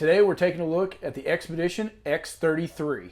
Today we're taking a look at the Xpedition X33.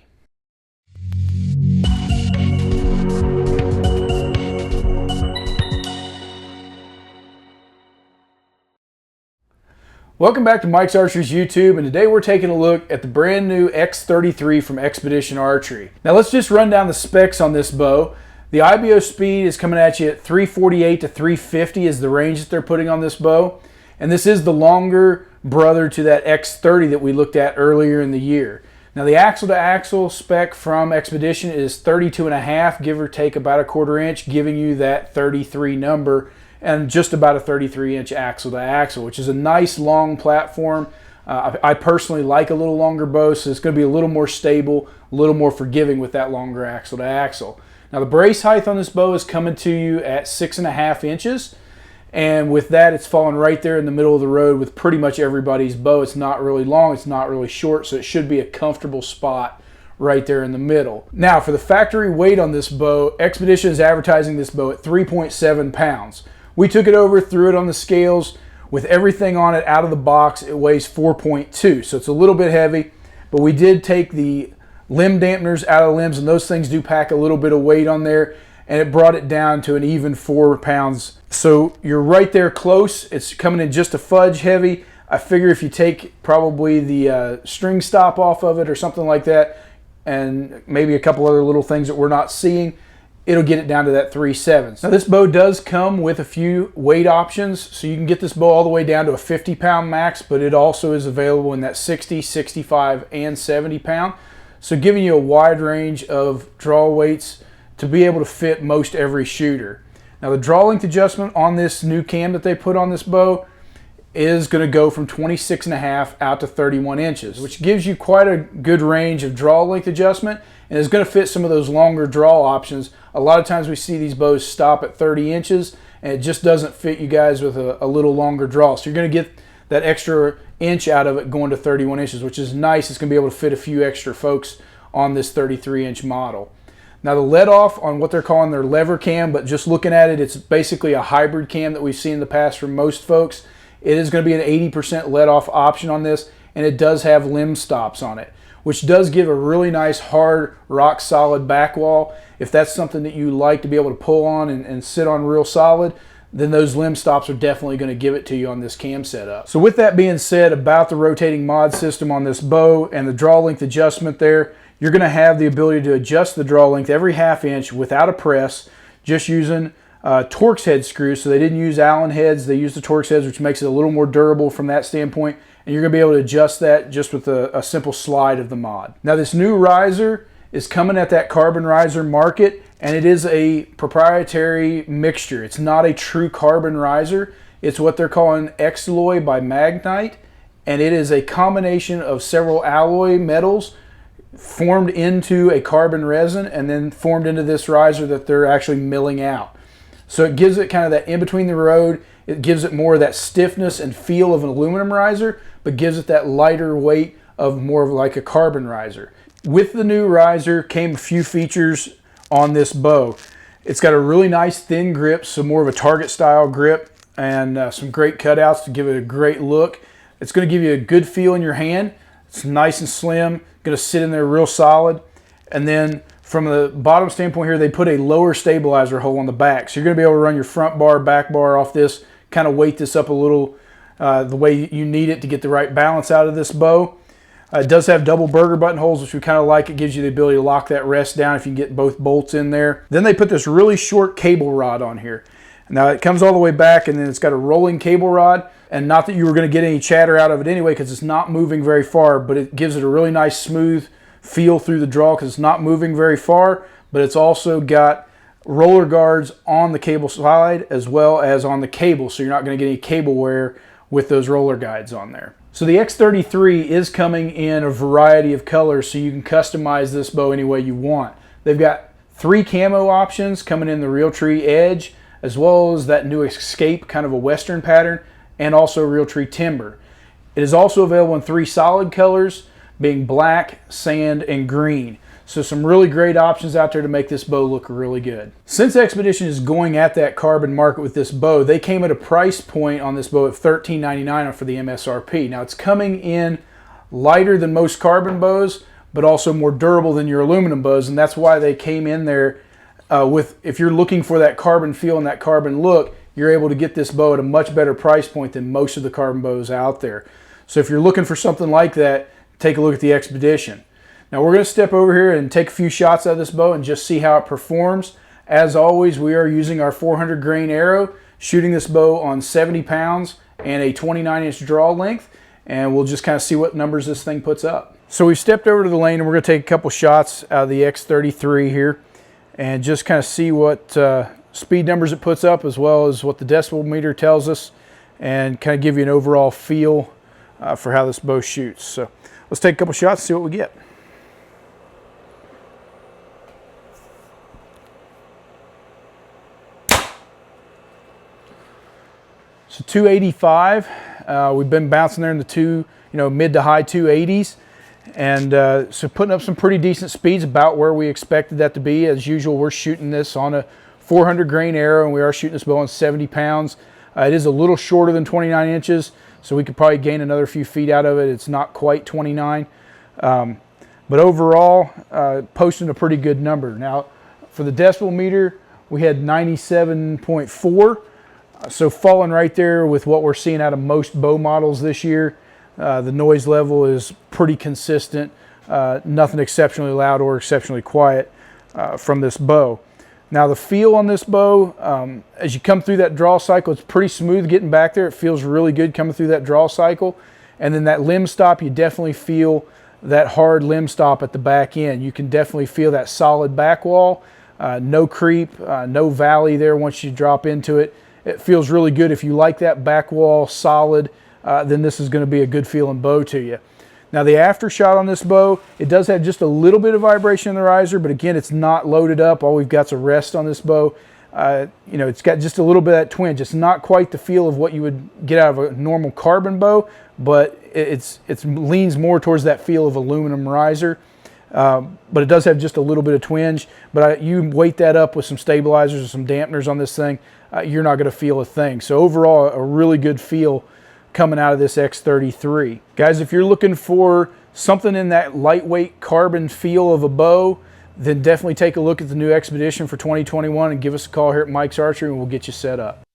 Welcome back to Mike's Archery's YouTube, and today we're taking a look at the brand new X33 from Xpedition Archery. Now let's just run down the specs on this bow. The IBO speed is coming at you at 348 to 350 is the range that they're putting on this bow. And this is the longer brother to that X30 that we looked at earlier in the year. Now the axle to axle spec from Xpedition is 32.5, give or take about a 1/4 inch, giving you that 33 number and just about a 33-inch axle to axle, which is a nice long platform. I personally like a little longer bow, so it's going to be a little more stable, a little more forgiving with that longer axle to axle. Now the brace height on this bow is coming to you at 6.5 inches. And with that, it's falling right there in the middle of the road with pretty much everybody's bow. It's not really long, it's not really short, so it should be a comfortable spot right there in the middle. Now, for the factory weight on this bow, Xpedition is advertising this bow at 3.7 pounds. We took it over, threw it on the scales. With everything on it out of the box, it weighs 4.2, so it's a little bit heavy, but we did take the limb dampeners out of the limbs, and those things do pack a little bit of weight on there, and it brought it down to an even 4 pounds. So you're right there close. It's coming in just a fudge heavy. I figure if you take probably the string stop off of it or something like that, and maybe a couple other little things that we're not seeing, it'll get it down to that 3/7. Now this bow does come with a few weight options, so you can get this bow all the way down to a 50-pound max, but it also is available in that 60, 65, and 70-pound. So giving you a wide range of draw weights to be able to fit most every shooter. Now the draw length adjustment on this new cam that they put on this bow is going to go from 26.5 out to 31 inches, which gives you quite a good range of draw length adjustment and is going to fit some of those longer draw options. A lot of times we see these bows stop at 30 inches and it just doesn't fit you guys with a little longer draw. So you're going to get that extra inch out of it going to 31 inches, which is nice. It's going to be able to fit a few extra folks on this 33-inch model. Now the let off on what they're calling their lever cam, but just looking at it, it's basically a hybrid cam that we've seen in the past from most folks. It is going to be an 80% let off option on this, and it does have limb stops on it, which does give a really nice hard rock solid back wall. If that's something that you like to be able to pull on and sit on real solid, then those limb stops are definitely going to give it to you on this cam setup. So with that being said about the rotating mod system on this bow and the draw length adjustment there, you're going to have the ability to adjust the draw length every 1/2 inch without a press, just using Torx head screws. So they didn't use Allen heads, they used the Torx heads, which makes it a little more durable from that standpoint. And you're going to be able to adjust that just with a simple slide of the mod. Now this new riser is coming at that carbon riser market, and it is a proprietary mixture. It's not a true carbon riser. It's what they're calling X-Loy by Magnite, and it is a combination of several alloy metals formed into a carbon resin and then formed into this riser that they're actually milling out. So it gives it kind of that in between the road. It gives it more of that stiffness and feel of an aluminum riser, but gives it that lighter weight of more of like a carbon riser. With the new riser came a few features on this bow. It's got a really nice thin grip, so more of a target style grip, and some great cutouts to give it a great look. It's going to give you a good feel in your hand. It's nice and slim, going to sit in there real solid. And then from the bottom standpoint here, they put a lower stabilizer hole on the back. So you're going to be able to run your front bar, back bar off this, kind of weight this up a little the way you need it to get the right balance out of this bow. It does have double burger button holes, which we kind of like. It gives you the ability to lock that rest down if you can get both bolts in there. Then they put this really short cable rod on here. Now it comes all the way back, and then it's got a rolling cable rod. And not that you were going to get any chatter out of it anyway, because it's not moving very far, but it gives it a really nice smooth feel through the draw because it's not moving very far, but it's also got roller guards on the cable side as well as on the cable, so you're not going to get any cable wear with those roller guides on there. So the X33 is coming in a variety of colors, so you can customize this bow any way you want. They've got 3 camo options coming in the Realtree Edge, as well as that new Escape, kind of a Western pattern, and also Realtree Timber. It is also available in 3 solid colors, being black, sand, and green. So some really great options out there to make this bow look really good. Since Xpedition is going at that carbon market with this bow, they came at a price point on this bow at $13.99 for the MSRP. Now it's coming in lighter than most carbon bows, but also more durable than your aluminum bows, and that's why they came in there with, if you're looking for that carbon feel and that carbon look, you're able to get this bow at a much better price point than most of the carbon bows out there. So if you're looking for something like that, take a look at the Xpedition. Now we're going to step over here and take a few shots out of this bow and just see how it performs. As always, we are using our 400 grain arrow, shooting this bow on 70 pounds and a 29-inch draw length, and we'll just kind of see what numbers this thing puts up. So we've stepped over to the lane and we're going to take a couple shots out of the X33 here and just kind of see what speed numbers it puts up, as well as what the decibel meter tells us, and kind of give you an overall feel for how this bow shoots. So let's take a couple shots and see what we get. So 285, we've been bouncing there in the mid to high 280s, and so putting up some pretty decent speeds, about where we expected that to be. As usual, we're shooting this on a 400 grain arrow, and we are shooting this bow on 70 pounds. It is a little shorter than 29 inches, so we could probably gain another few feet out of it. It's not quite 29, but overall, posting a pretty good number. Now, for the decibel meter, we had 97.4. So falling right there with what we're seeing out of most bow models this year. The noise level is pretty consistent, nothing exceptionally loud or exceptionally quiet from this bow. Now the feel on this bow, as you come through that draw cycle, it's pretty smooth getting back there. It feels really good coming through that draw cycle. And then that limb stop, you definitely feel that hard limb stop at the back end. You can definitely feel that solid back wall, no creep, no valley there once you drop into it. It feels really good. If you like that back wall solid, then this is going to be a good feeling bow to you. Now the after shot on this bow, it does have just a little bit of vibration in the riser, but again, it's not loaded up. All we've got is a rest on this bow. It's got just a little bit of that twinge. It's not quite the feel of what you would get out of a normal carbon bow, but it leans more towards that feel of aluminum riser. But it does have just a little bit of twinge. But you weight that up with some stabilizers or some dampeners on this thing, you're not going to feel a thing. So overall, a really good feel coming out of this X33. Guys, if you're looking for something in that lightweight carbon feel of a bow, then definitely take a look at the new Xpedition for 2021 and give us a call here at Mike's Archery and we'll get you set up.